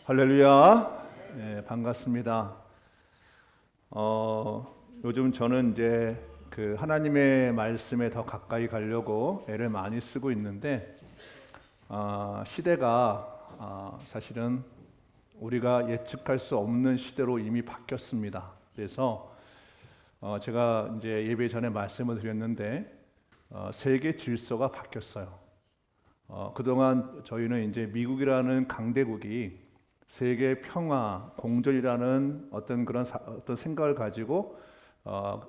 할렐루야. 반갑습니다. 요즘 저는 이제 그 하나님의 말씀에 더 가까이 가려고 애를 많이 쓰고 있는데 시대가 사실은 우리가 예측할 수 없는 시대로 이미 바뀌었습니다. 그래서 제가 이제 예배 전에 말씀을 드렸는데 세계 질서가 바뀌었어요. 그동안 저희는 이제 미국이라는 강대국이 세계 평화, 공존이라는 어떤 생각을 가지고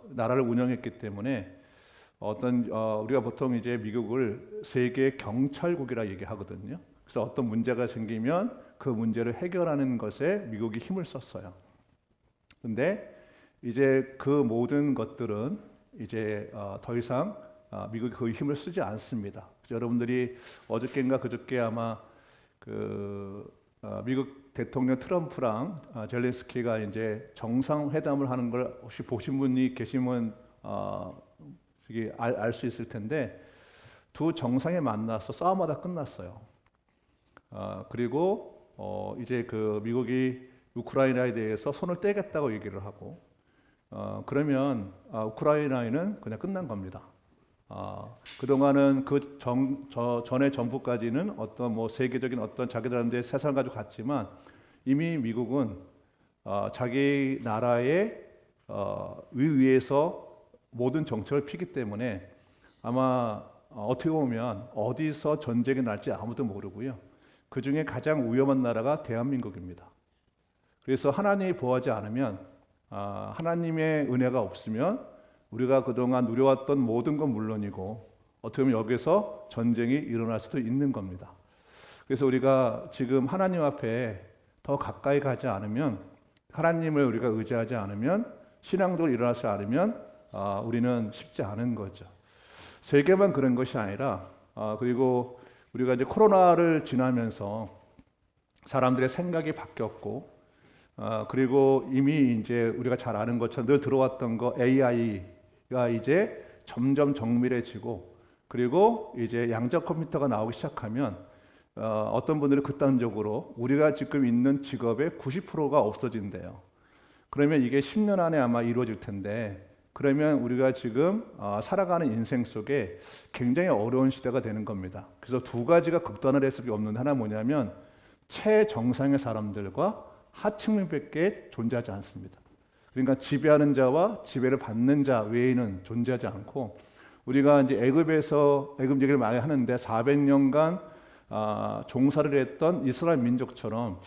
나라를 운영했기 때문에 우리가 보통 이제 미국을 세계 경찰국이라 얘기하거든요. 그래서 어떤 문제가 생기면 그 문제를 해결하는 것에 미국이 힘을 썼어요. 근데 이제 그 모든 것들은 이제 더 이상 미국이 그 힘을 쓰지 않습니다. 여러분들이 어저께인가 그저께 아마 미국 대통령 트럼프랑 젤렌스키가 이제 정상회담을 하는 걸 혹시 보신 분이 계시면 알 수 있을 텐데 두 정상이 만나서 싸움하다 끝났어요. 그리고 이제 그 미국이 우크라이나에 대해서 손을 떼겠다고 얘기를 하고 그러면 우크라이나에는 그냥 끝난 겁니다. 그동안은 전에 정부까지는 어떤 뭐 세계적인 어떤 자기들한테 세상을 가지고 갔지만 이미 미국은 자기 나라의 위에서 모든 정책을 피기 때문에 아마 어떻게 보면 어디서 전쟁이 날지 아무도 모르고요. 그 중에 가장 위험한 나라가 대한민국입니다. 그래서 하나님이 보호하지 않으면 하나님의 은혜가 없으면 우리가 그동안 누려왔던 모든 건 물론이고 어떻게 보면 여기서 전쟁이 일어날 수도 있는 겁니다. 그래서 우리가 지금 하나님 앞에 더 가까이 가지 않으면 하나님을 우리가 의지하지 않으면 신앙도 일어나지 않으면 우리는 쉽지 않은 거죠. 세계만 그런 것이 아니라 그리고 우리가 이제 코로나를 지나면서 사람들의 생각이 바뀌었고 그리고 이미 이제 우리가 잘 아는 것처럼 늘 들어왔던 거 AI가 이제 점점 정밀해지고 그리고 이제 양자 컴퓨터가 나오기 시작하면 어떤 분들은 극단적으로 우리가 지금 있는 직업의 90%가 없어진대요. 그러면 이게 10년 안에 아마 이루어질 텐데 그러면 우리가 지금 살아가는 인생 속에 굉장히 어려운 시대가 되는 겁니다. 그래서 두 가지가 극단을 할 수밖에 없는 하나 뭐냐면 최정상의 사람들과 하층민밖에 존재하지 않습니다. 그러니까 지배하는 자와 지배를 받는 자 외에는 존재하지 않고 우리가 이제 애굽 얘기를 많이 하는데 400년간 종살이를 했던 이스라엘 민족처럼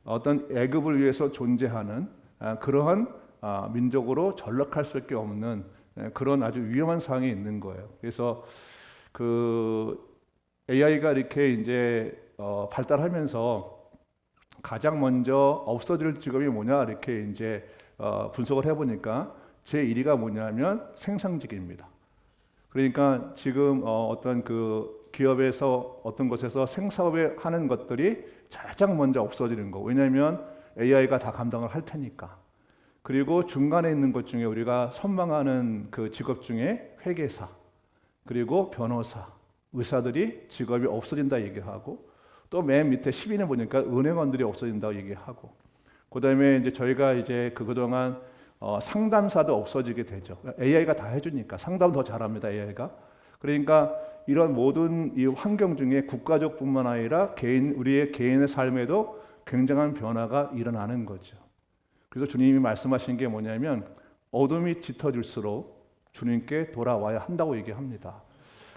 어떤 애굽을 위해서 존재하는 그러한 민족으로 전락할 수밖에 없는 그런 아주 위험한 상황이 있는 거예요. 그래서 그 AI가 이렇게 이제 발달하면서 가장 먼저 없어질 직업이 뭐냐 이렇게 이제 분석을 해보니까 제 1위가 뭐냐면 생산직입니다. 그러니까 지금 어떤 그 기업에서 어떤 곳에서 생사업에 하는 것들이 가장 먼저 없어지는 거. 왜냐하면 AI가 다 감당을 할 테니까. 그리고 중간에 있는 것 중에 우리가 선망하는 그 직업 중에 회계사, 그리고 변호사, 의사들이 직업이 없어진다 얘기하고 또 맨 밑에 10위는 보니까 은행원들이 없어진다고 얘기하고 그다음에 이제 저희가 이제 그동안 상담사도 없어지게 되죠. AI가 다 해주니까 상담 더 잘합니다. AI가. 그러니까 이런 모든 이 환경 중에 국가적뿐만 아니라 우리의 개인의 삶에도 굉장한 변화가 일어나는 거죠. 그래서 주님이 말씀하신 게 뭐냐면 어둠이 짙어질수록 주님께 돌아와야 한다고 얘기합니다.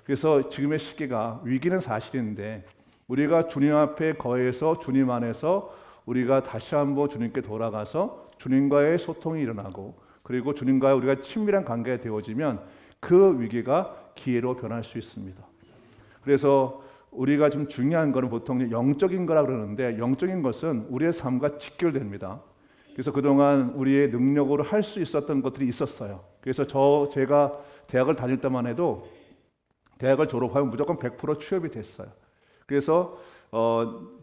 그래서 지금의 시기가 위기는 사실인데 우리가 주님 앞에 거해서 주님 안에서 우리가 다시 한번 주님께 돌아가서 주님과의 소통이 일어나고 그리고 주님과 우리가 친밀한 관계가 되어지면 그 위기가 기회로 변할 수 있습니다. 그래서 우리가 좀 중요한 것은 보통 영적인 거라 그러는데 영적인 것은 우리의 삶과 직결됩니다. 그래서 그동안 우리의 능력으로 할 수 있었던 것들이 있었어요. 그래서 제가 대학을 다닐 때만 해도 대학을 졸업하면 무조건 100% 취업이 됐어요. 그래서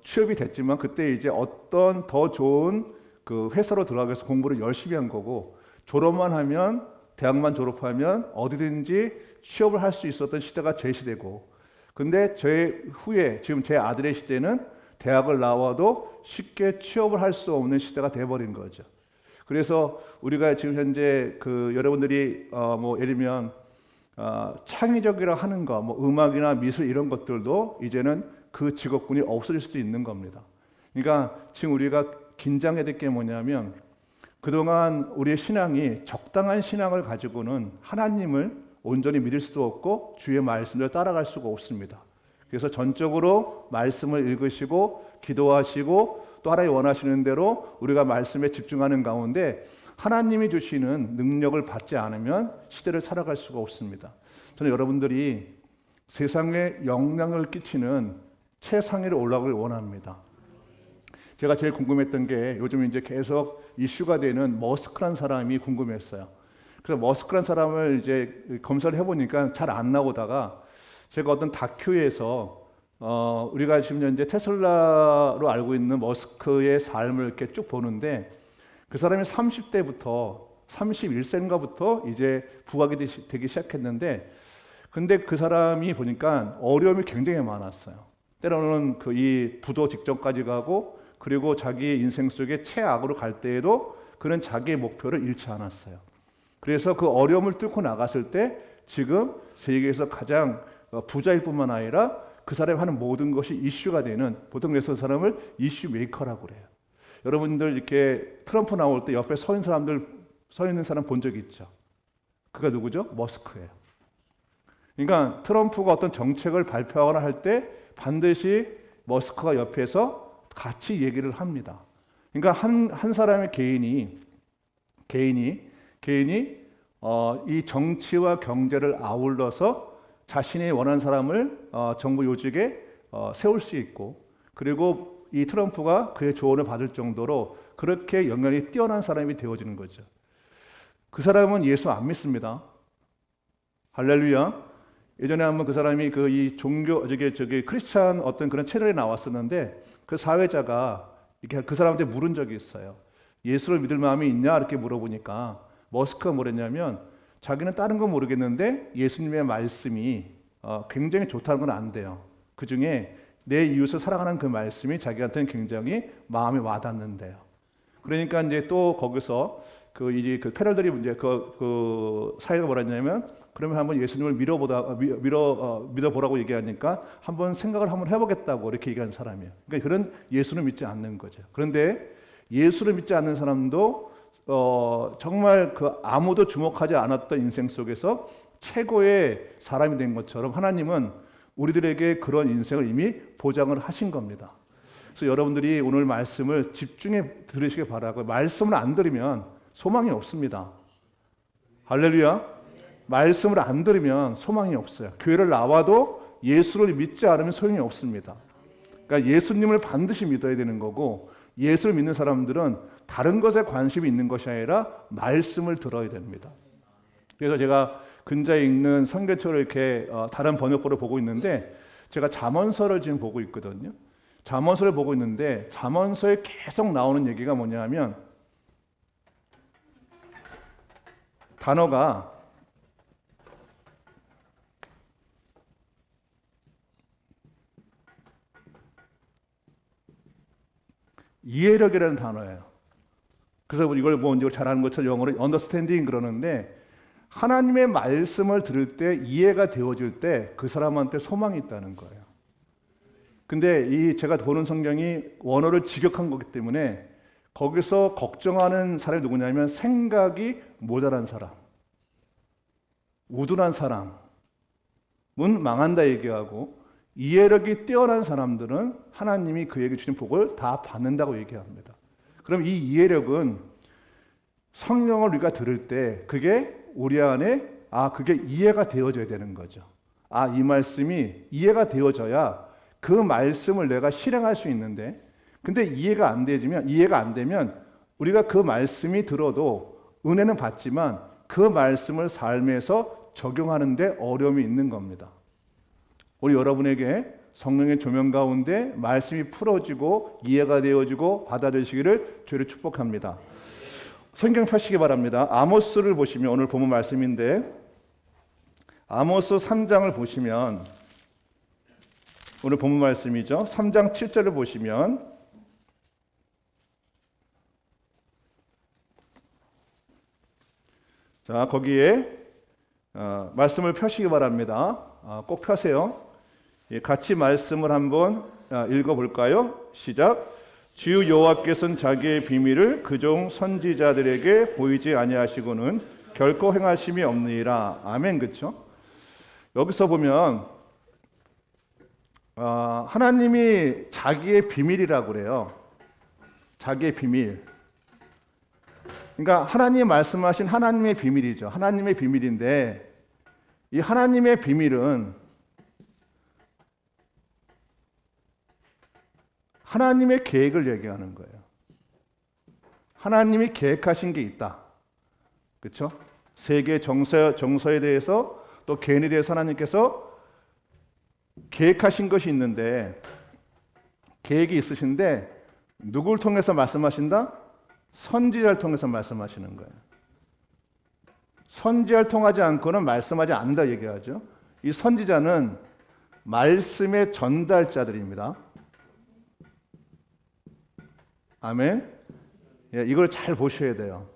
취업이 됐지만 그때 이제 어떤 더 좋은 그 회사로 들어가기 위해서 공부를 열심히 한 거고 졸업만 하면 대학만 졸업하면 어디든지 취업을 할 수 있었던 시대가 제 시대고 근데 제 후에 지금 제 아들의 시대는 대학을 나와도 쉽게 취업을 할 수 없는 시대가 돼버린 거죠. 그래서 우리가 지금 현재 여러분들이 뭐 예를 들면 창의적이라 하는 거, 뭐 음악이나 미술 이런 것들도 이제는 그 직업군이 없어질 수도 있는 겁니다. 그러니까 지금 우리가 긴장해야 될 게 뭐냐면 그동안 우리의 신앙이 적당한 신앙을 가지고는 하나님을 온전히 믿을 수도 없고 주의 말씀을 따라갈 수가 없습니다. 그래서 전적으로 말씀을 읽으시고 기도하시고 또 하나님 원하시는 대로 우리가 말씀에 집중하는 가운데 하나님이 주시는 능력을 받지 않으면 시대를 살아갈 수가 없습니다. 저는 여러분들이 세상에 영향을 끼치는 최상위로 올라가길 원합니다. 제가 제일 궁금했던 게 요즘 이제 계속 이슈가 되는 머스크란 사람이 궁금했어요. 그래서 머스크란 사람을 이제 검사를 해보니까 잘 안 나오다가 제가 어떤 다큐에서 우리가 지금 현재 테슬라로 알고 있는 머스크의 삶을 이렇게 쭉 보는데 그 사람이 30대부터 31세인가부터 이제 부각이 되기 시작했는데 근데 그 사람이 보니까 어려움이 굉장히 많았어요. 때로는 이 부도 직전까지 가고 그리고 자기 인생 속에 최악으로 갈 때에도 그는 자기의 목표를 잃지 않았어요. 그래서 그 어려움을 뚫고 나갔을 때 지금 세계에서 가장 부자일 뿐만 아니라 그 사람이 하는 모든 것이 이슈가 되는, 보통 그래서 그 사람을 이슈 메이커라고 그래요. 여러분들 이렇게 트럼프 나올 때 옆에 서 있는 사람 본 적 있죠? 그가 누구죠? 머스크예요. 그러니까 트럼프가 어떤 정책을 발표하거나 할 때 반드시 머스크가 옆에서 같이 얘기를 합니다. 그러니까 한 사람의 개인이 이 정치와 경제를 아울러서 자신이 원하는 사람을 정부 요직에 세울 수 있고, 그리고 이 트럼프가 그의 조언을 받을 정도로 그렇게 영향이 뛰어난 사람이 되어지는 거죠. 그 사람은 예수 안 믿습니다. 할렐루야. 예전에 한번 그 사람이 이 종교 저기 크리스찬 어떤 그런 채널에 나왔었는데 그 사회자가 이렇게 그 사람한테 물은 적이 있어요. 예수를 믿을 마음이 있냐 이렇게 물어보니까 머스크가 뭐랬냐면 자기는 다른 건 모르겠는데 예수님의 말씀이 굉장히 좋다는 건 안 돼요. 그 중에 내 이웃을 사랑하는 그 말씀이 자기한테는 굉장히 마음에 와닿는데요. 그러니까 이제 또 거기서 이제 패널들이 이제 사회가 뭐라 했냐면 그러면 한번 예수님을 믿어보라고 얘기하니까 한번 생각을 한번 해보겠다고 이렇게 얘기한 사람이에요. 그러니까 그런 예수를 믿지 않는 거죠. 그런데 예수를 믿지 않는 사람도 정말 아무도 주목하지 않았던 인생 속에서 최고의 사람이 된 것처럼 하나님은 우리들에게 그런 인생을 이미 보장을 하신 겁니다. 그래서 여러분들이 오늘 말씀을 집중해 들으시길 바라고, 말씀을 안 들으면 소망이 없습니다. 할렐루야. 말씀을 안 들으면 소망이 없어요. 교회를 나와도 예수를 믿지 않으면 소용이 없습니다. 그러니까 예수님을 반드시 믿어야 되는 거고, 예수를 믿는 사람들은 다른 것에 관심이 있는 것이 아니라 말씀을 들어야 됩니다. 그래서 제가 근자에 읽는 성경책을 이렇게 다른 번역본을 보고 있는데 제가 잠언서를 지금 보고 있거든요. 잠언서를 보고 있는데 잠언서에 계속 나오는 얘기가 뭐냐면 단어가 이해력이라는 단어예요. 그래서 이걸 이걸 잘하는 것처럼 영어로 understanding 그러는데 하나님의 말씀을 들을 때 이해가 되어질 때 그 사람한테 소망이 있다는 거예요. 근데 제가 보는 성경이 원어를 직역한 거기 때문에 거기서 걱정하는 사람이 누구냐면 생각이 모자란 사람, 우둔한 사람은 망한다 얘기하고 이해력이 뛰어난 사람들은 하나님이 그에게 주신 복을 다 받는다고 얘기합니다. 그럼 이 이해력은 성경을 우리가 들을 때 그게 우리 안에 그게 이해가 되어져야 되는 거죠. 이 말씀이 이해가 되어져야 그 말씀을 내가 실행할 수 있는데, 근데 이해가 안 되면 우리가 그 말씀이 들어도 은혜는 받지만 그 말씀을 삶에서 적용하는데 어려움이 있는 겁니다. 우리 여러분에게 성령의 조명 가운데 말씀이 풀어지고 이해가 되어지고 받아들이시기를 주를 축복합니다. 성경 펴시기 바랍니다. 아모스를 보시면 오늘 본문 말씀인데 아모스 3장을 보시면 오늘 본문 말씀이죠. 3장 7절을 보시면 자, 거기에 말씀을 펴시기 바랍니다. 꼭 펴세요. 같이 말씀을 한번 읽어볼까요? 시작. 주 여호와께서는 자기의 비밀을 그종 선지자들에게 보이지 아니하시고는 결코 행하심이 없느니라. 아멘. 그렇죠? 여기서 보면 하나님이 자기의 비밀이라고 그래요. 자기의 비밀. 그러니까 하나님이 말씀하신 하나님의 비밀이죠. 하나님의 비밀인데 이 하나님의 비밀은 하나님의 계획을 얘기하는 거예요. 하나님이 계획하신 게 있다. 그렇죠? 세계 정서에 대해서 또 개인에 대해서 하나님께서 계획하신 것이 있는데 계획이 있으신데 누구를 통해서 말씀하신다? 선지자를 통해서 말씀하시는 거예요. 선지자를 통하지 않고는 말씀하지 않는다 얘기하죠. 이 선지자는 말씀의 전달자들입니다. 아멘. 이걸 잘 보셔야 돼요.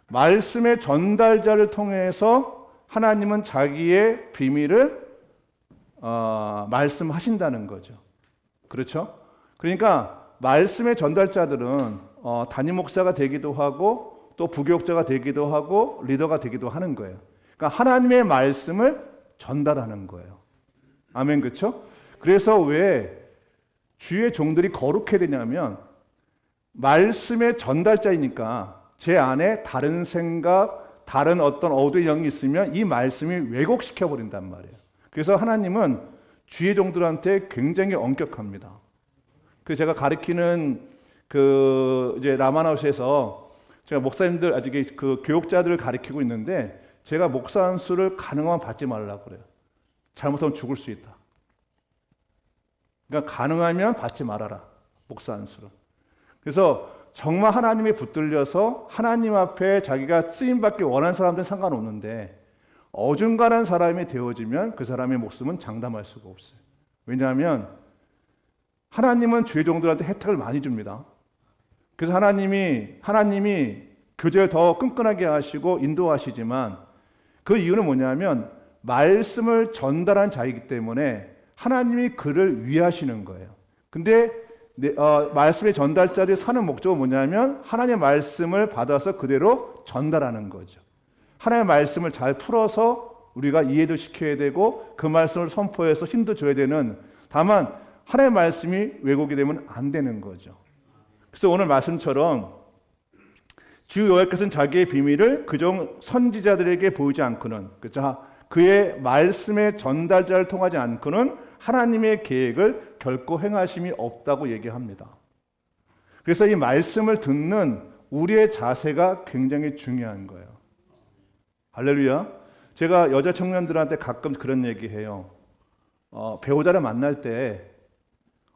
말씀의 전달자를 통해서 하나님은 자기의 비밀을 말씀하신다는 거죠. 그렇죠? 그러니까 말씀의 전달자들은 담임 목사가 되기도 하고 또 부교육자가 되기도 하고 리더가 되기도 하는 거예요. 그러니까 하나님의 말씀을 전달하는 거예요. 아멘. 그렇죠? 그래서 왜 주의 종들이 거룩해야 되냐면 말씀의 전달자이니까 제 안에 다른 생각, 다른 어떤 어두운 영이 있으면 이 말씀이 왜곡시켜 버린단 말이에요. 그래서 하나님은 주의 종들한테 굉장히 엄격합니다. 그 제가 가르치는 이제 라마나우스에서 제가 목사님들 아직 그 교육자들을 가르치고 있는데 제가 목사 안수를 가능하면 받지 말라고 그래요. 잘못하면 죽을 수 있다. 그러니까 가능하면 받지 말아라. 목사 안수를. 그래서 정말 하나님이 붙들려서 하나님 앞에 자기가 쓰임받기 원하는 사람들은 상관없는데 어중간한 사람이 되어지면 그 사람의 목숨은 장담할 수가 없어요. 왜냐하면 하나님은 주의 종들한테 혜택을 많이 줍니다. 그래서 하나님이 교제를 더 끈끈하게 하시고 인도하시지만 그 이유는 뭐냐면 말씀을 전달한 자이기 때문에 하나님이 그를 위하시는 거예요. 근데 말씀의 전달자들이 사는 목적은 뭐냐면 하나님의 말씀을 받아서 그대로 전달하는 거죠. 하나님의 말씀을 잘 풀어서 우리가 이해도 시켜야 되고 그 말씀을 선포해서 힘도 줘야 되는, 다만 하나님의 말씀이 왜곡이 되면 안 되는 거죠. 그래서 오늘 말씀처럼 주 여호와께서는 자기의 비밀을 그종 선지자들에게 보이지 않고는, 그렇죠? 그의 말씀의 전달자를 통하지 않고는 하나님의 계획을 결코 행하심이 없다고 얘기합니다. 그래서 이 말씀을 듣는 우리의 자세가 굉장히 중요한 거예요. 할렐루야. 제가 여자 청년들한테 가끔 그런 얘기해요. 배우자를 만날 때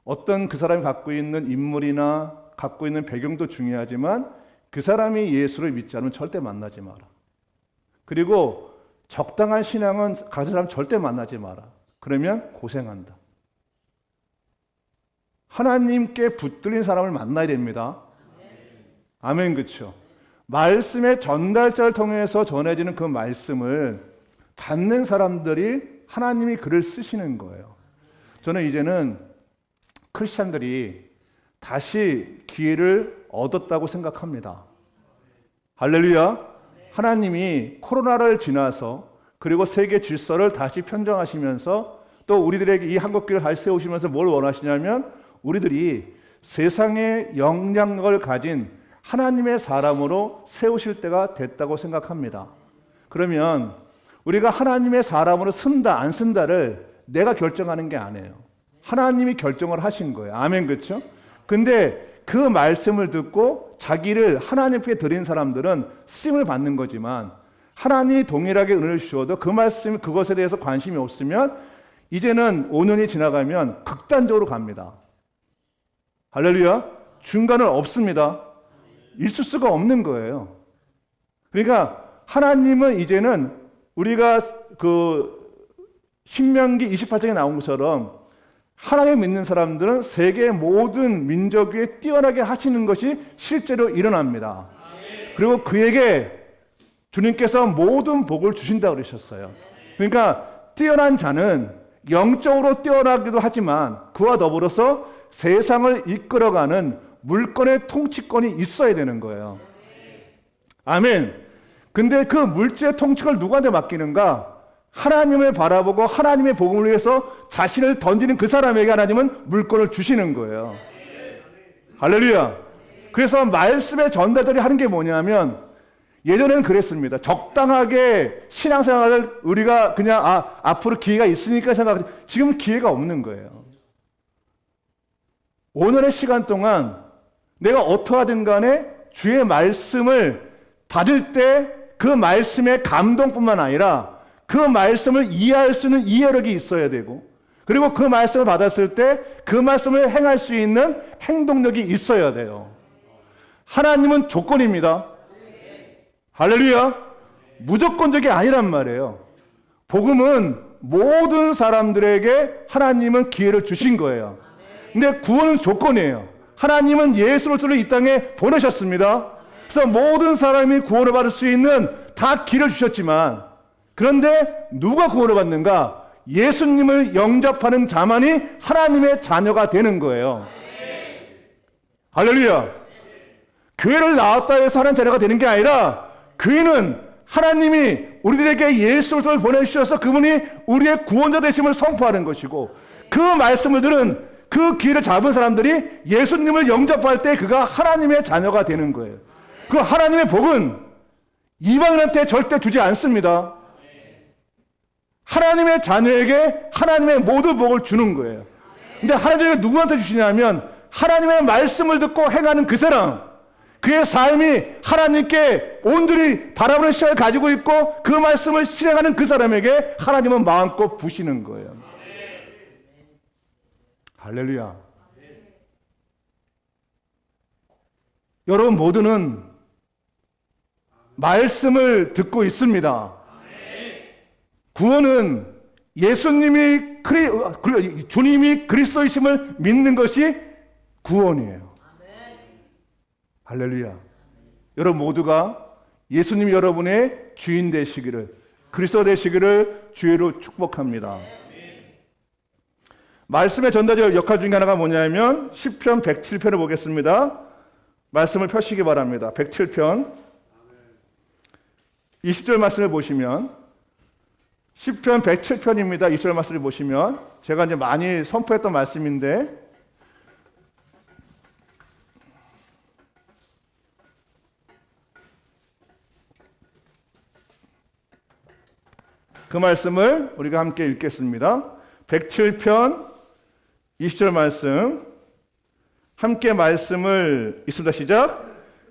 어떤 그 사람이 갖고 있는 인물이나 갖고 있는 배경도 중요하지만 그 사람이 예수를 믿지 않으면 절대 만나지 마라. 그리고 적당한 신앙은 가진 사람 절대 만나지 마라. 그러면 고생한다. 하나님께 붙들린 사람을 만나야 됩니다. 아멘. 그렇죠? 말씀의 전달자를 통해서 전해지는 그 말씀을 받는 사람들이 하나님이 글을 쓰시는 거예요. 저는 이제는 크리스찬들이 다시 기회를 얻었다고 생각합니다. 할렐루야. 하나님이 코로나를 지나서 그리고 세계 질서를 다시 편정하시면서 또 우리들에게 이 한국교회를 다시 세우시면서 뭘 원하시냐면 우리들이 세상의 영향력을 가진 하나님의 사람으로 세우실 때가 됐다고 생각합니다. 그러면 우리가 하나님의 사람으로 쓴다 안 쓴다를 내가 결정하는 게 아니에요. 하나님이 결정을 하신 거예요. 아멘. 그렇죠? 근데 그 말씀을 듣고 자기를 하나님께 드린 사람들은 쓰임을 받는 거지만 하나님이 동일하게 은혜를 주셔도 그 말씀 그것에 대해서 관심이 없으면 이제는 5년이 지나가면 극단적으로 갑니다. 할렐루야. 중간은 없습니다. 있을 수가 없는 거예요. 그러니까 하나님은 이제는 우리가 신명기 28장에 나온 것처럼 하나님 믿는 사람들은 세계 모든 민족 위에 뛰어나게 하시는 것이 실제로 일어납니다. 그리고 그에게 주님께서 모든 복을 주신다고 그러셨어요. 그러니까 뛰어난 자는 영적으로 뛰어나기도 하지만 그와 더불어서 세상을 이끌어가는 물권의 통치권이 있어야 되는 거예요. 아멘. 근데 그 물질의 통치권을 누구한테 맡기는가? 하나님을 바라보고 하나님의 복음을 위해서 자신을 던지는 그 사람에게 하나님은 물권을 주시는 거예요. 할렐루야. 그래서 말씀의 전달들이 하는 게 뭐냐면, 예전에는 그랬습니다. 적당하게 신앙생활을 우리가 그냥 앞으로 기회가 있으니까 생각하지, 지금 기회가 없는 거예요. 오늘의 시간 동안 내가 어떠하든 간에 주의 말씀을 받을 때 그 말씀의 감동뿐만 아니라 그 말씀을 이해할 수 있는 이해력이 있어야 되고, 그리고 그 말씀을 받았을 때 그 말씀을 행할 수 있는 행동력이 있어야 돼요. 하나님은 조건입니다. 할렐루야. 무조건적이 아니란 말이에요. 복음은 모든 사람들에게 하나님은 기회를 주신 거예요. 근데 구원은 조건이에요. 하나님은 예수 그리스도를 이 땅에 보내셨습니다. 그래서 모든 사람이 구원을 받을 수 있는 다 길을 주셨지만, 그런데 누가 구원을 받는가? 예수님을 영접하는 자만이 하나님의 자녀가 되는 거예요. 할렐루야. 교회를 나왔다 해서 하나님 자녀가 되는 게 아니라, 교회는 하나님이 우리들에게 예수 그리스도를 보내주셔서 그분이 우리의 구원자 되심을 선포하는 것이고, 그 말씀을 들은 그 기회를 잡은 사람들이 예수님을 영접할 때 그가 하나님의 자녀가 되는 거예요. 그 하나님의 복은 이방인한테 절대 주지 않습니다. 하나님의 자녀에게 하나님의 모든 복을 주는 거예요. 근데 하나님이 누구한테 주시냐면, 하나님의 말씀을 듣고 행하는 그 사람, 그의 삶이 하나님께 온전히 바라보는 시각을 가지고 있고 그 말씀을 실행하는 그 사람에게 하나님은 마음껏 부시는 거예요. 할렐루야. 여러분 모두는 말씀을 듣고 있습니다. 구원은 예수님이 주님이 그리스도이심을 믿는 것이 구원이에요. 할렐루야. 여러분 모두가 예수님이 여러분의 주인 되시기를, 그리스도 되시기를 주의로 축복합니다. 말씀의 전달자 역할 중에 하나가 뭐냐면 시편 107편을 보겠습니다. 말씀을 펴시기 바랍니다. 107편 20절 말씀을 보시면, 시편 107편입니다. 20절 말씀을 보시면 제가 이제 많이 선포했던 말씀인데, 그 말씀을 우리가 함께 읽겠습니다. 107편 20절 말씀 함께 말씀을 읽습니다. 시작.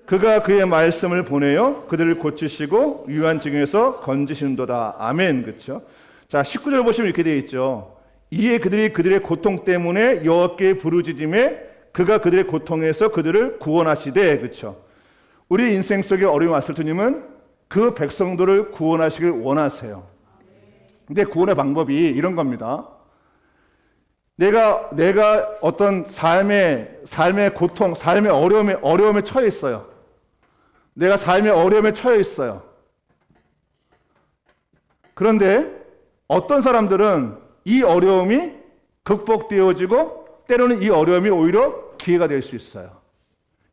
그가 그의 말씀을 보내요 그들을 고치시고 유한 지경에서 건지시는도다. 아멘. 그렇죠? 자, 19절 보시면 이렇게 되어 있죠. 이에 그들이 그들의 고통 때문에 여호와께 부르짖음에 그가 그들의 고통에서 그들을 구원하시되. 그렇죠? 우리 인생 속에 어려움이 왔을 때 주님은 그 백성들을 구원하시길 원하세요. 근데 구원의 방법이 이런 겁니다. 내가 어떤 삶의 고통, 삶의 어려움에 처해 있어요. 내가 삶의 어려움에 처해 있어요. 그런데 어떤 사람들은 이 어려움이 극복되어지고 때로는 이 어려움이 오히려 기회가 될 수 있어요.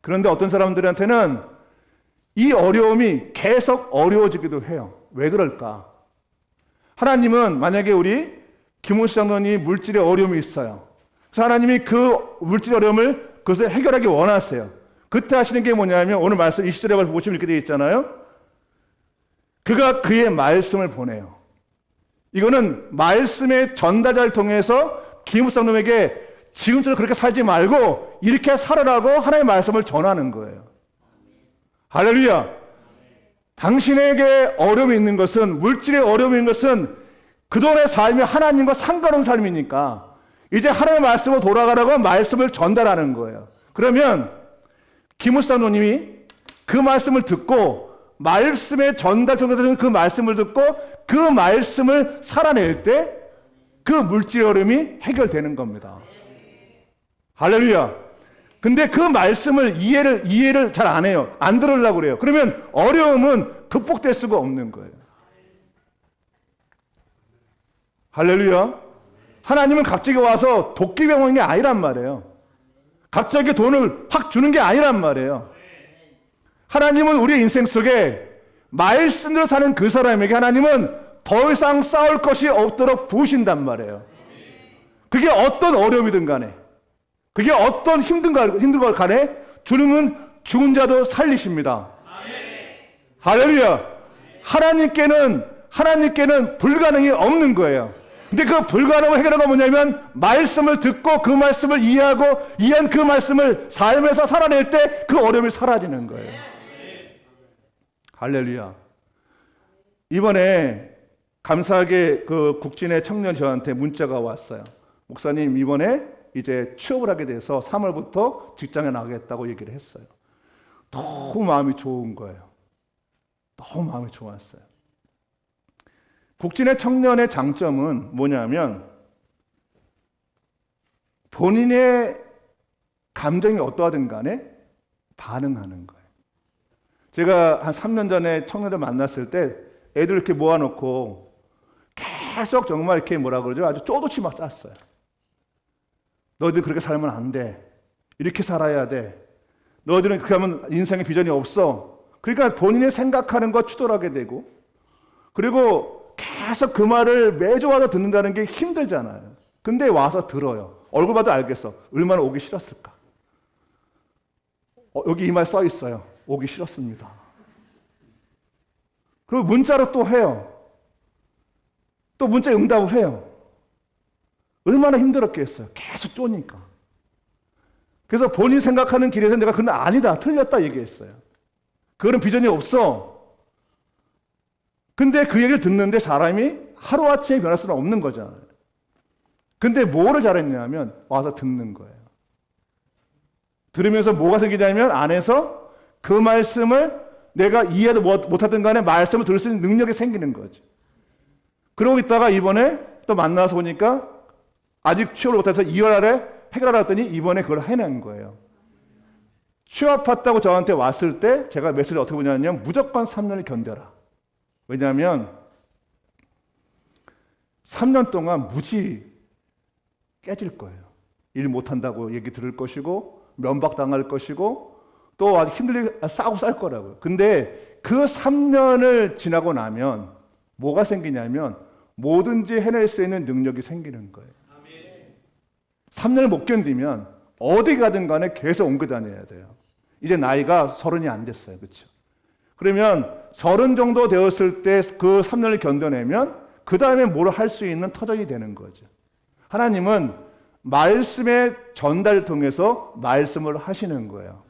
그런데 어떤 사람들한테는 이 어려움이 계속 어려워지기도 해요. 왜 그럴까? 하나님은 만약에 우리 김훈수 장로님이 물질의 어려움이 있어요. 그래서 하나님이 그 물질의 어려움을 그것을 해결하기 원하세요. 그때 하시는 게 뭐냐면 오늘 말씀 20절에 보시면 이렇게 되어 있잖아요. 그가 그의 말씀을 보내요. 이거는 말씀의 전달자를 통해서 김훈수 장로님에게 지금처럼 그렇게 살지 말고 이렇게 살아라고 하나님의 말씀을 전하는 거예요. 할렐루야. 당신에게 어려움이 있는 것은, 물질의 어려움이 있는 것은 그동안의 삶이 하나님과 상관없는 삶이니까 이제 하나님의 말씀으로 돌아가라고 말씀을 전달하는 거예요. 그러면 김우사노님이 그 말씀을 듣고 말씀의 전달 통해서 그 말씀을 듣고 그 말씀을 살아낼 때 그 물질 어려움이 해결되는 겁니다. 할렐루야. 근데 그 말씀을 이해를 잘 안 해요. 안 들으려고 그래요. 그러면 어려움은 극복될 수가 없는 거예요. 할렐루야. 하나님은 갑자기 와서 도끼병 오는 게 아니란 말이에요. 갑자기 돈을 확 주는 게 아니란 말이에요. 하나님은 우리의 인생 속에 말씀대로 사는 그 사람에게 하나님은 더 이상 싸울 것이 없도록 부으신단 말이에요. 그게 어떤 어려움이든 간에, 그게 어떤 힘든 걸 간에 주님은 죽은 자도 살리십니다. 할렐루야. 하나님께는 불가능이 없는 거예요. 근데 그 불가능을 해결하는 건 뭐냐면 말씀을 듣고 그 말씀을 이해하고 이해한 그 말씀을 삶에서 살아낼 때 그 어려움이 사라지는 거예요. 할렐루야. 이번에 감사하게 그 국진의 청년 저한테 문자가 왔어요. 목사님, 이번에 이제 취업을 하게 돼서 3월부터 직장에 나가겠다고 얘기를 했어요. 너무 마음이 좋은 거예요. 너무 마음이 좋았어요. 국진의 청년의 장점은 뭐냐면 본인의 감정이 어떠하든 간에 반응하는 거예요. 제가 한 3년 전에 청년들 만났을 때 애들 이렇게 모아놓고 계속 정말 이렇게 뭐라 그러죠? 아주 쪼도치 막 짰어요. 너희들 그렇게 살면 안 돼. 이렇게 살아야 돼. 너희들은 그렇게 하면 인생의 비전이 없어. 그러니까 본인이 생각하는 거 추돌하게 되고, 그리고 계속 그 말을 매주 와서 듣는다는 게 힘들잖아요. 근데 와서 들어요. 얼굴 봐도 알겠어. 얼마나 오기 싫었을까. 여기 이 말 써 있어요. 오기 싫었습니다. 그리고 문자로 또 해요. 또 문자 응답을 해요. 얼마나 힘들었겠어요. 계속 쪼니까. 그래서 본인이 생각하는 길에서 내가 그건 아니다, 틀렸다 얘기했어요. 그거는 비전이 없어. 근데 그 얘기를 듣는데 사람이 하루아침에 변할 수는 없는 거잖아요. 근데 뭐를 잘했냐면 와서 듣는 거예요. 들으면서 뭐가 생기냐면 안에서 그 말씀을 내가 이해도 못하든 간에 말씀을 들을 수 있는 능력이 생기는 거죠. 그러고 있다가 이번에 또 만나서 보니까 아직 취업을 못해서 2월 안에 해결하라 했더니 이번에 그걸 해낸 거예요. 취업했다고 저한테 왔을 때 제가 메시지를 어떻게 보냐면 무조건 3년을 견뎌라. 왜냐하면 3년 동안 무지 깨질 거예요. 일 못한다고 얘기 들을 것이고 면박당할 것이고 또 아주 힘들게 싸우고 쌀 거라고요. 근데 그 3년을 지나고 나면 뭐가 생기냐면 뭐든지 해낼 수 있는 능력이 생기는 거예요. 3년을 못 견디면 어디 가든 간에 계속 옮겨 다녀야 돼요. 이제 나이가 30이 안 됐어요. 그렇죠? 그러면 30 정도 되었을 때 그 3년을 견뎌내면 그 다음에 뭘 할 수 있는 터전이 되는 거죠. 하나님은 말씀의 전달을 통해서 말씀을 하시는 거예요.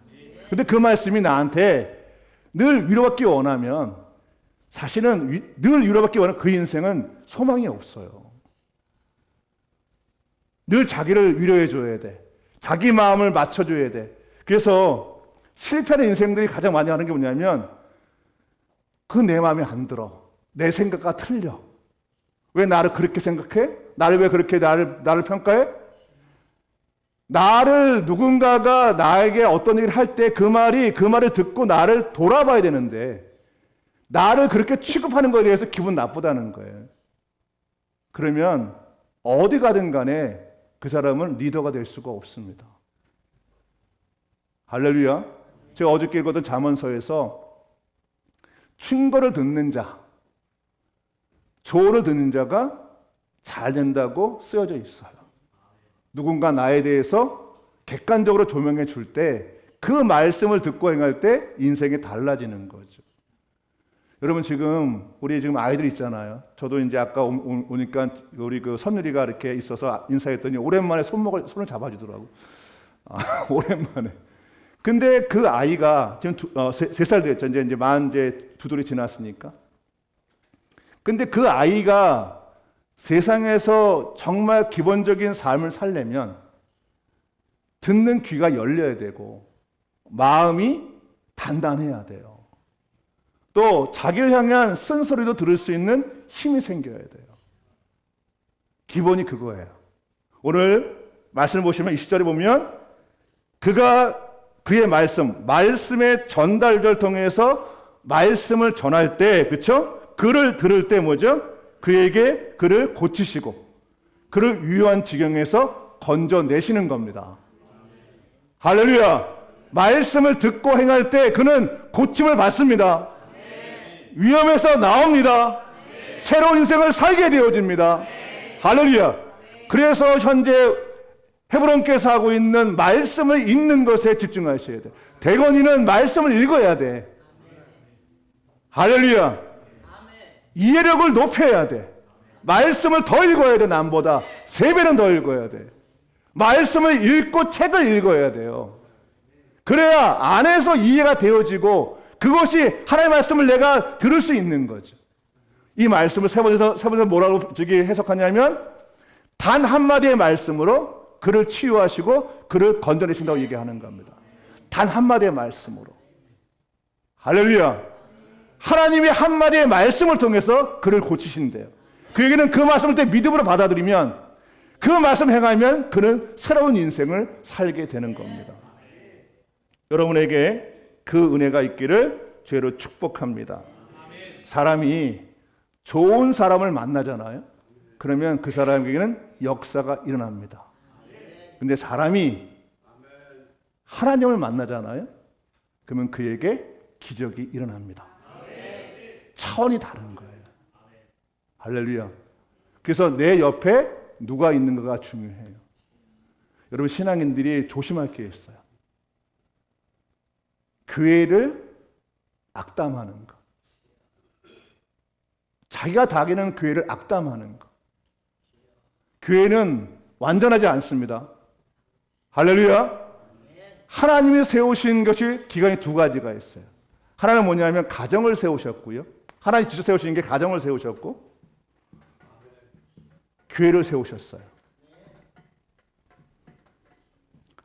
근데 그 말씀이 나한테 늘 위로받기 원하면 사실은 늘 위로받기 원하는 그 인생은 소망이 없어요. 늘 자기를 위로해 줘야 돼. 자기 마음을 맞춰줘야 돼. 그래서 실패하는 인생들이 가장 많이 하는 게 뭐냐면 그 내 마음에 안 들어. 내 생각과 틀려. 왜 나를 그렇게 생각해? 나를 왜 그렇게 나를 평가해? 나를 누군가가 나에게 어떤 얘기를 할 때 그 말을 듣고 나를 돌아봐야 되는데 나를 그렇게 취급하는 것에 대해서 기분 나쁘다는 거예요. 그러면 어디 가든 간에 그 사람은 리더가 될 수가 없습니다. 할렐루야. 제가 어저께 읽었던 잠언서에서 충고를 듣는 자, 조언을 듣는 자가 잘 된다고 쓰여져 있어요. 누군가 나에 대해서 객관적으로 조명해 줄 때 그 말씀을 듣고 행할 때 인생이 달라지는 거죠. 여러분 우리 지금 아이들 있잖아요. 저도 이제 아까 오니까 우리 그 선율이가 이렇게 있어서 인사했더니 오랜만에 손을 잡아주더라고. 오랜만에. 근데 그 아이가 지금 3살 됐죠. 이제 만 두돌이 지났으니까. 근데 그 아이가 세상에서 정말 기본적인 삶을 살려면 듣는 귀가 열려야 되고 마음이 단단해야 돼요. 또 자기를 향한 쓴소리도 들을 수 있는 힘이 생겨야 돼요. 기본이 그거예요. 오늘 말씀을 보시면 20절에 보면 그가 그의 말씀의 전달을 통해서 말씀을 전할 때, 그렇죠? 그를 들을 때 뭐죠? 그에게 그를 고치시고 그를 유효한 지경에서 건져내시는 겁니다. 할렐루야! 말씀을 듣고 행할 때 그는 고침을 받습니다. 위험에서 나옵니다. 새로운 인생을 살게 되어집니다. 할렐루야! 그래서 현재 헤브론께서 하고 있는 말씀을 읽는 것에 집중하셔야 돼. 대건이는 말씀을 읽어야 돼. 할렐루야! 이해력을 높여야 돼. 말씀을 더 읽어야 돼. 남보다 3배는 더 읽어야 돼. 말씀을 읽고 책을 읽어야 돼요. 그래야 안에서 이해가 되어지고 그것이 하나님의 말씀을 내가 들을 수 있는 거죠. 이 말씀을 세 번에서 뭐라고 해석하냐면 단 한마디의 말씀으로 그를 치유하시고 그를 건져내신다고 얘기하는 겁니다. 단 한마디의 말씀으로. 할렐루야. 하나님의 한마디의 말씀을 통해서 그를 고치신대요. 그에게는 그 말씀을 때 믿음으로 받아들이면 그 말씀 행하면 그는 새로운 인생을 살게 되는 겁니다. 여러분에게 그 은혜가 있기를 죄로 축복합니다. 사람이 좋은 사람을 만나잖아요. 그러면 그 사람에게는 역사가 일어납니다. 근데 사람이 하나님을 만나잖아요. 그러면 그에게 기적이 일어납니다. 차원이 다른 거예요. 할렐루야. 그래서 내 옆에 누가 있는가가 중요해요. 여러분 신앙인들이 조심할 게 있어요. 교회를 악담하는 것. 자기가 다기는 교회를 악담하는 것. 교회는 완전하지 않습니다. 할렐루야. 하나님이 세우신 것이 기간이 2가지가 있어요. 하나는 뭐냐면 가정을 세우셨고요. 하나님 직접 세우신 게 가정을 세우셨고 교회를 세우셨어요.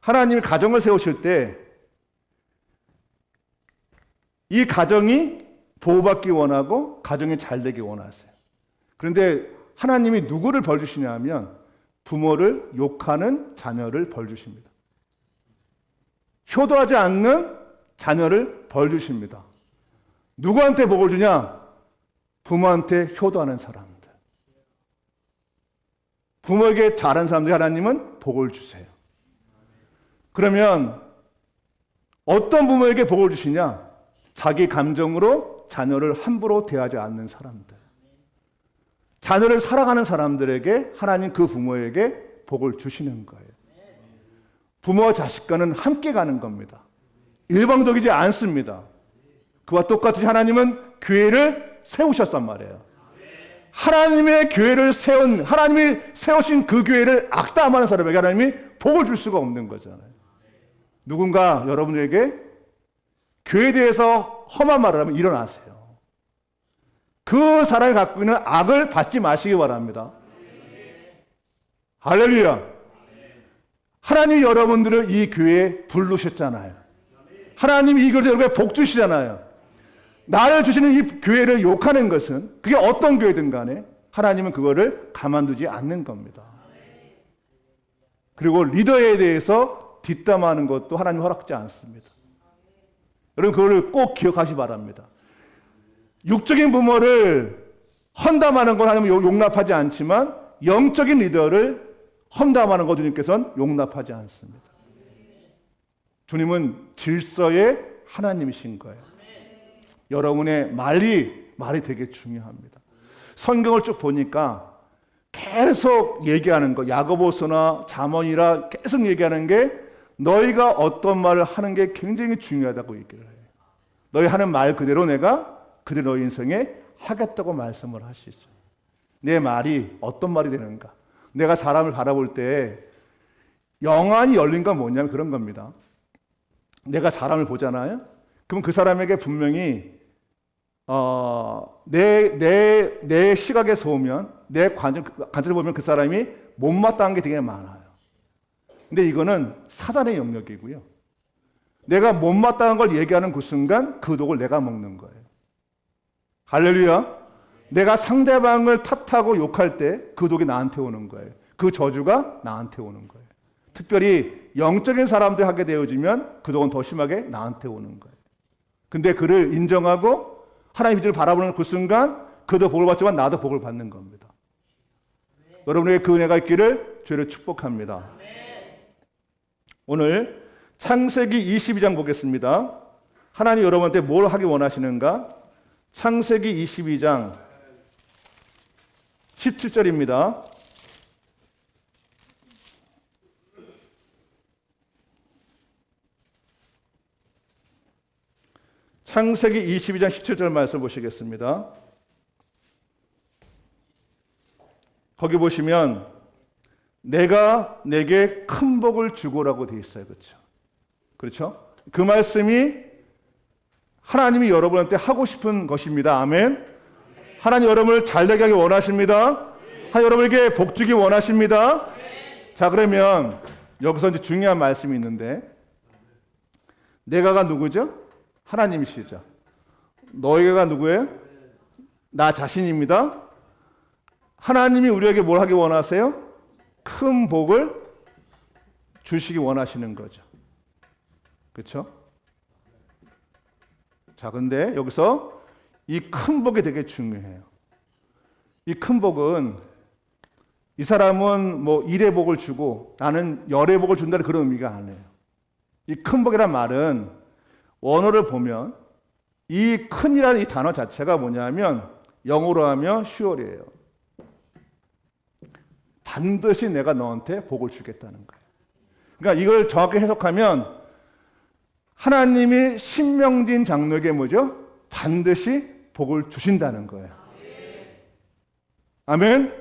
하나님이 가정을 세우실 때 이 가정이 보호받기 원하고 가정이 잘 되기 원하세요. 그런데 하나님이 누구를 벌 주시냐 하면 부모를 욕하는 자녀를 벌 주십니다. 효도하지 않는 자녀를 벌 주십니다. 누구한테 복을 주냐? 부모한테 효도하는 사람들. 부모에게 잘한 사람들 하나님은 복을 주세요. 그러면 어떤 부모에게 복을 주시냐? 자기 감정으로 자녀를 함부로 대하지 않는 사람들. 자녀를 사랑하는 사람들에게 하나님 그 부모에게 복을 주시는 거예요. 부모와 자식과는 함께 가는 겁니다. 일방적이지 않습니다. 그와 똑같이 하나님은 교회를 세우셨단 말이에요. 하나님의 교회를 하나님이 세우신 그 교회를 악담하는 사람에게 하나님이 복을 줄 수가 없는 거잖아요. 누군가 여러분에게 교회에 대해서 험한 말을 하면 일어나세요. 그 사람이 갖고 있는 악을 받지 마시기 바랍니다. 할렐루야. 하나님이 여러분들을 이 교회에 부르셨잖아요. 하나님이 이 교회에 복 주시잖아요. 나를 주시는 이 교회를 욕하는 것은 그게 어떤 교회든 간에 하나님은 그거를 가만두지 않는 겁니다. 그리고 리더에 대해서 뒷담하는 것도 하나님 허락지 않습니다. 여러분 그거를 꼭 기억하시 바랍니다. 육적인 부모를 헌담하는 건 하나님은 용납하지 않지만 영적인 리더를 헌담하는 것 주님께서는 용납하지 않습니다. 주님은 질서의 하나님이신 거예요. 여러분의 말이 되게 중요합니다. 성경을 쭉 보니까 계속 얘기하는 거, 야고보서나 잠언이라 계속 얘기하는 게 너희가 어떤 말을 하는 게 굉장히 중요하다고 얘기를 해요. 너희 하는 말 그대로 내가 그대로 너희 인생에 하겠다고 말씀을 하시죠. 내 말이 어떤 말이 되는가? 내가 사람을 바라볼 때 영안이 열린 건 뭐냐면 그런 겁니다. 내가 사람을 보잖아요. 그럼 그 사람에게 분명히 내 시각에서 보면 내 관점을 보면 그 사람이 못마땅한 게 되게 많아요. 근데 이거는 사단의 영역이고요. 내가 못마땅한 걸 얘기하는 그 순간 그 독을 내가 먹는 거예요. 할렐루야. 내가 상대방을 탓하고 욕할 때 그 독이 나한테 오는 거예요. 그 저주가 나한테 오는 거예요. 특별히 영적인 사람들이 하게 되어지면 그 독은 더 심하게 나한테 오는 거예요. 근데 그를 인정하고 하나님의 빛을 바라보는 그 순간 그도 복을 받지만 나도 복을 받는 겁니다. 여러분에게 그 은혜가 있기를 주를 축복합니다. 오늘 창세기 22장 보겠습니다. 하나님 여러분한테 뭘 하기 원하시는가? 창세기 22장 17절입니다. 창세기 22장 17절 말씀 보시겠습니다. 거기 보시면 내가 내게 큰 복을 주고라고 되어 있어요. 그렇죠? 그렇죠? 그 말씀이 하나님이 여러분한테 하고 싶은 것입니다. 아멘. 하나님 여러분을 잘되게 하기 원하십니다. 하나님 여러분에게 복 주기 원하십니다. 자, 그러면 여기서 이제 중요한 말씀이 있는데 내가가 누구죠? 하나님이시죠. 너희가 누구예요? 나 자신입니다. 하나님이 우리에게 뭘 하기 원하세요? 큰 복을 주시기 원하시는 거죠. 그렇죠? 자, 근데 여기서 이 큰 복이 되게 중요해요. 이 큰 복은 이 사람은 뭐 일의 복을 주고 나는 열의 복을 준다는 그런 의미가 아니에요. 이 큰 복이란 말은 원어를 보면 이 큰이라는 이 단어 자체가 뭐냐면 영어로 하면 surely예요. 반드시 내가 너한테 복을 주겠다는 거예요. 그러니까 이걸 정확히 해석하면 하나님이 신명진 장로에게 뭐죠? 반드시 복을 주신다는 거예요. 아멘.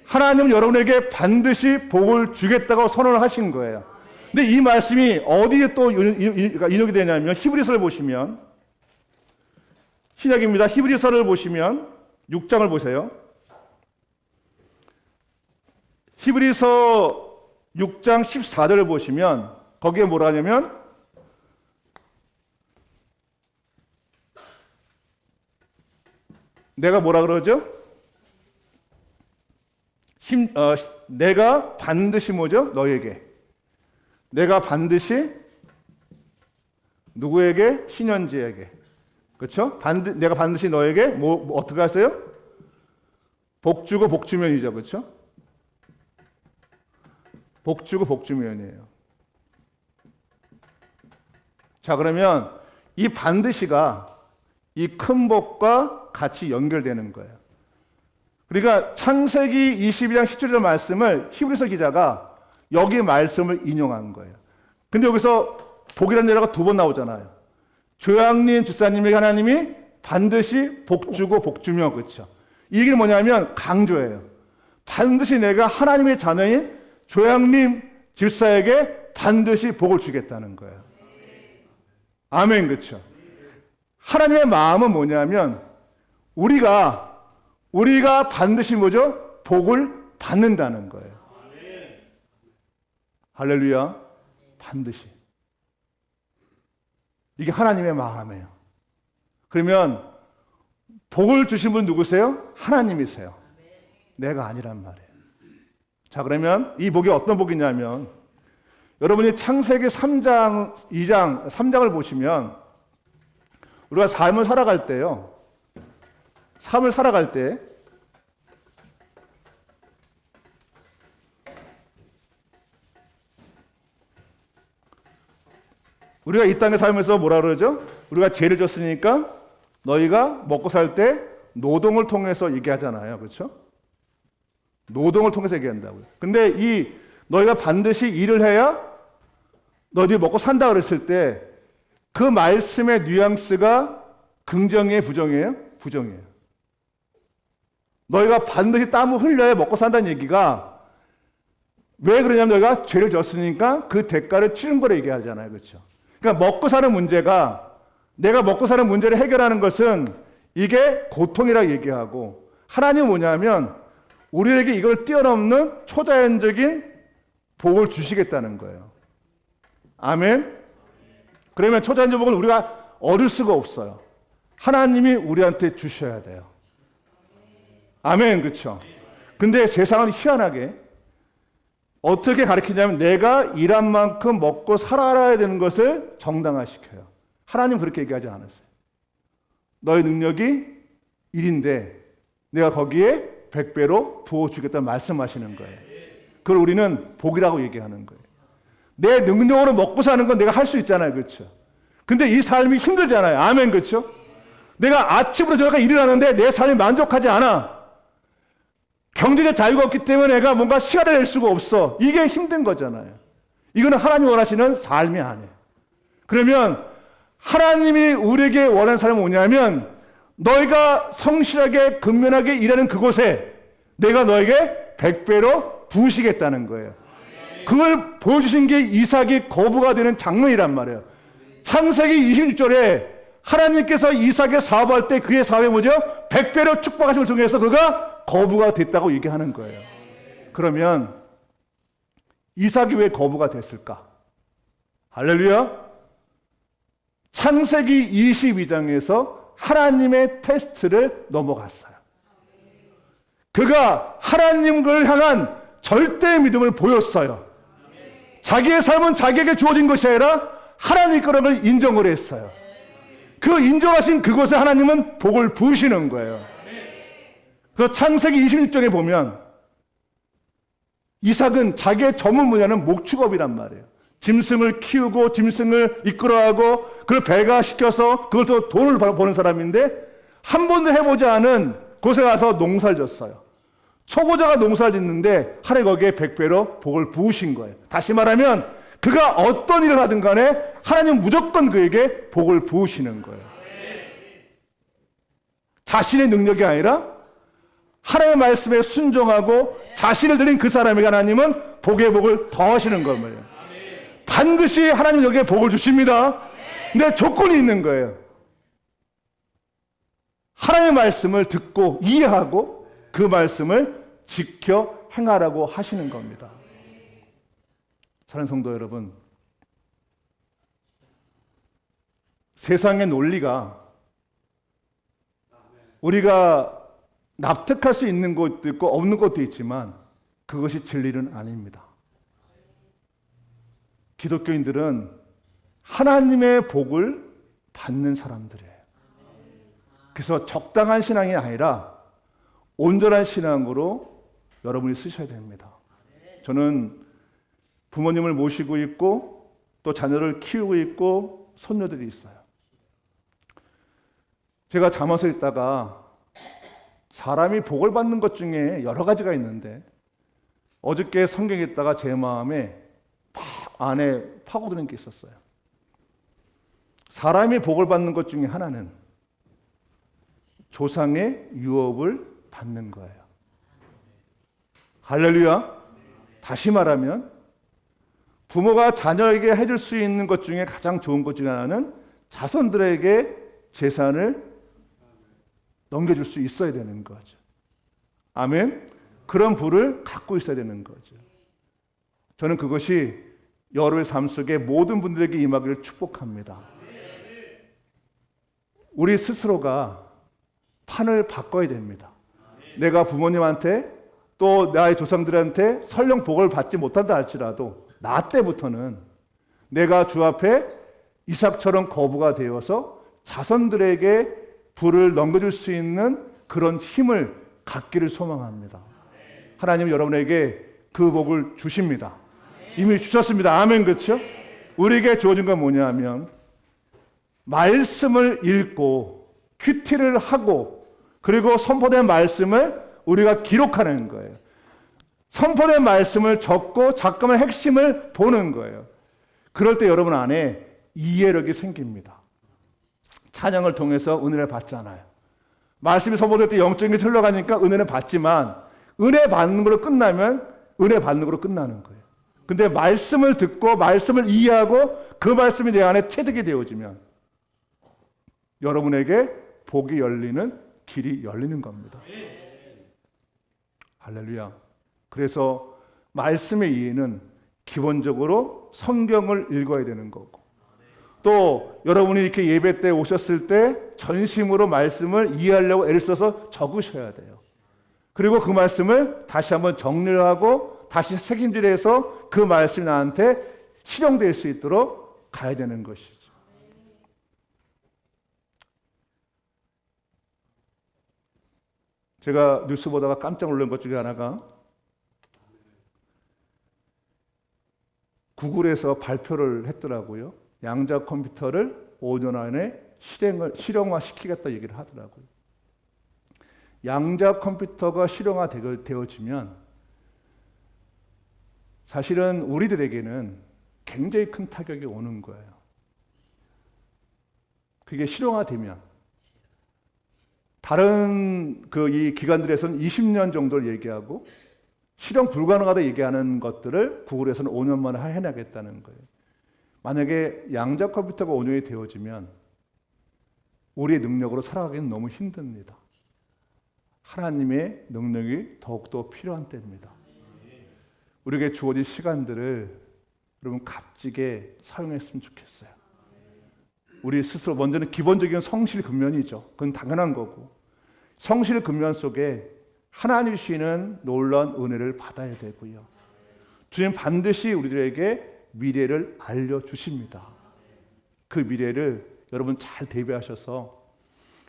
하나님은 여러분에게 반드시 복을 주겠다고 선언을 하신 거예요. 근데 이 말씀이 어디에 또 인용이 되냐면 히브리서를 보시면 신약입니다. 히브리서를 보시면 6장을 보세요. 히브리서 6장 14절을 보시면 거기에 뭐라 하냐면 내가 뭐라 그러죠? 내가 반드시 뭐죠? 너에게. 내가 반드시 누구에게? 신현지에게. 그렇죠? 내가 반드시 너에게 뭐 어떻게 하세요? 복 주고 복 주면이죠. 그렇죠? 복 주고 복 주면이에요. 자, 그러면 이 반드시가 이 큰 복과 같이 연결되는 거예요. 그러니까 창세기 22장 17절 말씀을 히브리서 기자가 여기 말씀을 인용한 거예요. 근데 여기서 복이라는 단어가 두 번 나오잖아요. 조양님, 집사님에게 하나님이 반드시 복 주고 복 주며, 그렇죠? 이 얘기는 뭐냐면 강조예요. 반드시 내가 하나님의 자녀인 조양님 집사에게 반드시 복을 주겠다는 거예요. 아멘, 그렇죠? 하나님의 마음은 뭐냐면 우리가 반드시 뭐죠? 복을 받는다는 거예요. 할렐루야. 반드시. 이게 하나님의 마음이에요. 그러면 복을 주신 분 누구세요? 하나님이세요. 내가 아니란 말이에요. 자, 그러면 이 복이 어떤 복이냐면 여러분이 창세기 3장, 2장, 3장을 보시면 우리가 삶을 살아갈 때요. 삶을 살아갈 때 우리가 이 땅의 삶에서 뭐라 그러죠? 우리가 죄를 졌으니까 너희가 먹고 살 때 노동을 통해서 얘기하잖아요. 그렇죠? 노동을 통해서 얘기한다고요. 근데 이 너희가 반드시 일을 해야 너희들이 먹고 산다 그랬을 때 그 말씀의 뉘앙스가 긍정이에요, 부정이에요? 부정이에요. 너희가 반드시 땀을 흘려야 먹고 산다는 얘기가 왜 그러냐면 너희가 죄를 졌으니까 그 대가를 치른 거를 얘기하잖아요. 그렇죠? 그러니까 먹고 사는 문제가 내가 먹고 사는 문제를 해결하는 것은 이게 고통이라고 얘기하고 하나님은 뭐냐면 우리에게 이걸 뛰어넘는 초자연적인 복을 주시겠다는 거예요. 아멘. 그러면 초자연적 복은 우리가 얻을 수가 없어요. 하나님이 우리한테 주셔야 돼요. 아멘, 그렇죠? 근데 세상은 희한하게 어떻게 가르치냐면 내가 일한 만큼 먹고 살아야 되는 것을 정당화시켜요. 하나님 그렇게 얘기하지 않았어요. 너의 능력이 일인데 내가 거기에 100배로 부어주겠다는 말씀하시는 거예요. 그걸 우리는 복이라고 얘기하는 거예요. 내 능력으로 먹고 사는 건 내가 할 수 있잖아요. 그렇죠? 근데 이 삶이 힘들잖아요. 아멘, 그렇죠? 내가 아침으로 저녁까지 일을 하는데 내 삶이 만족하지 않아. 경제적 자유가 없기 때문에 내가 뭔가 시간을 낼 수가 없어. 이게 힘든 거잖아요. 이거는 하나님 원하시는 삶이 아니에요. 그러면 하나님이 우리에게 원하는 삶은 뭐냐면 너희가 성실하게 근면하게 일하는 그곳에 내가 너에게 100배로 부으시겠다는 거예요. 그걸 보여주신 게 이삭이 거부가 되는 장면이란 말이에요. 창세기 26절에 하나님께서 이삭의 사업할 때 그의 사업이 뭐죠? 100배로 축복하심을 통해서 그가 거부가 됐다고 얘기하는 거예요. 그러면 이삭이 왜 거부가 됐을까? 할렐루야. 창세기 22장에서 하나님의 테스트를 넘어갔어요. 그가 하나님을 향한 절대 믿음을 보였어요. 자기의 삶은 자기에게 주어진 것이 아니라 하나님 거라는 인정을 했어요. 그 인정하신 그곳에 하나님은 복을 부으시는 거예요. 그래서 창세기 26장에 보면 이삭은 자기의 전문 분야는 목축업이란 말이에요. 짐승을 키우고 짐승을 이끌어가고 그걸 배가시켜서 그걸 또 돈을 버는 사람인데 한 번도 해보지 않은 곳에 가서 농사를 졌어요. 초보자가 농사를 짓는데 하나님 거기에 100배로 복을 부으신 거예요. 다시 말하면 그가 어떤 일을 하든 간에 하나님 무조건 그에게 복을 부으시는 거예요. 자신의 능력이 아니라 하나님의 말씀에 순종하고 자신을 드린 그 사람에게 하나님은 복의 복을 더하시는 거예요. 반드시 하나님 여기에 복을 주십니다. 근데 조건이 있는 거예요. 하나님의 말씀을 듣고 이해하고 그 말씀을 지켜 행하라고 하시는 겁니다. 사랑하는 성도 여러분, 세상의 논리가 우리가 납득할 수 있는 것도 있고 없는 것도 있지만 그것이 진리는 아닙니다. 기독교인들은 하나님의 복을 받는 사람들이에요. 그래서 적당한 신앙이 아니라 온전한 신앙으로 여러분이 쓰셔야 됩니다. 저는 부모님을 모시고 있고 또 자녀를 키우고 있고 손녀들이 있어요. 제가 잠옷을 입다가 사람이 복을 받는 것 중에 여러 가지가 있는데 어저께 성경 읽다가 제 마음에 안에 파고드는 게 있었어요. 사람이 복을 받는 것 중에 하나는 조상의 유업을 받는 거예요. 할렐루야. 다시 말하면 부모가 자녀에게 해줄 수 있는 것 중에 가장 좋은 것 중에 하나는 자손들에게 재산을 넘겨줄 수 있어야 되는 거죠. 아멘. 그런 부를 갖고 있어야 되는 거죠. 저는 그것이 여러분의 삶 속에 모든 분들에게 임하기를 축복합니다. 우리 스스로가 판을 바꿔야 됩니다. 내가 부모님한테 또 나의 조상들한테 설령 복을 받지 못한다 할지라도 나 때부터는 내가 주 앞에 이삭처럼 거부가 되어서 자손들에게 부를 넘겨줄 수 있는 그런 힘을 갖기를 소망합니다. 하나님 여러분에게 그 복을 주십니다. 이미 주셨습니다. 아멘. 그렇죠? 우리에게 주어진 건 뭐냐면 말씀을 읽고 큐티를 하고 그리고 선포된 말씀을 우리가 기록하는 거예요. 선포된 말씀을 적고 작가의 핵심을 보는 거예요. 그럴 때 여러분 안에 이해력이 생깁니다. 찬양을 통해서 은혜를 받잖아요. 말씀이 선포될 때 영적인 게 흘러가니까 은혜는 받지만 은혜 받는 걸로 끝나면 은혜 받는 걸로 끝나는 거예요. 근데 말씀을 듣고 말씀을 이해하고 그 말씀이 내 안에 체득이 되어지면 여러분에게 복이 열리는 길이 열리는 겁니다. 할렐루야. 그래서 말씀의 이해는 기본적으로 성경을 읽어야 되는 거고 또 여러분이 이렇게 예배 때 오셨을 때 전심으로 말씀을 이해하려고 애를 써서 적으셔야 돼요. 그리고 그 말씀을 다시 한번 정리를 하고 다시 책임질해서 그 말씀이 나한테 실용될 수 있도록 가야 되는 것이죠. 제가 뉴스 보다가 깜짝 놀란 것 중에 하나가 구글에서 발표를 했더라고요. 양자 컴퓨터를 5년 안에 실용화시키겠다 얘기를 하더라고요. 양자 컴퓨터가 실용화되어지면 사실은 우리들에게는 굉장히 큰 타격이 오는 거예요. 그게 실용화되면 다른 이 기관들에서는 20년 정도를 얘기하고 실용 불가능하다 얘기하는 것들을 구글에서는 5년 만에 해내겠다는 거예요. 만약에 양자 컴퓨터가 운영이 되어지면 우리의 능력으로 살아가기는 너무 힘듭니다. 하나님의 능력이 더욱더 필요한 때입니다. 우리에게 주어진 시간들을 여러분 값지게 사용했으면 좋겠어요. 우리 스스로 먼저는 기본적인 성실 근면이죠. 그건 당연한 거고 성실 근면 속에 하나님 주시는 놀라운 은혜를 받아야 되고요. 주님 반드시 우리들에게 미래를 알려주십니다. 그 미래를 여러분 잘 대비하셔서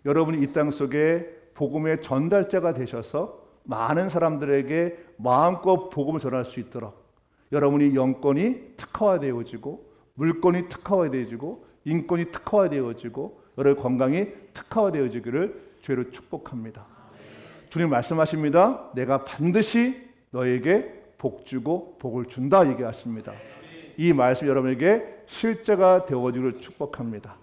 여러분이 이 땅 속에 복음의 전달자가 되셔서 많은 사람들에게 마음껏 복음을 전할 수 있도록 여러분이 영권이 특화되어지고 물권이 특화되어지고 인권이 특화되어지고 여러분의 건강이 특화되어지기를 주로 축복합니다. 주님 말씀하십니다. 내가 반드시 너에게 복 주고 복을 준다 얘기하십니다. 이 말씀 여러분에게 실제가 되어지기를 축복합니다.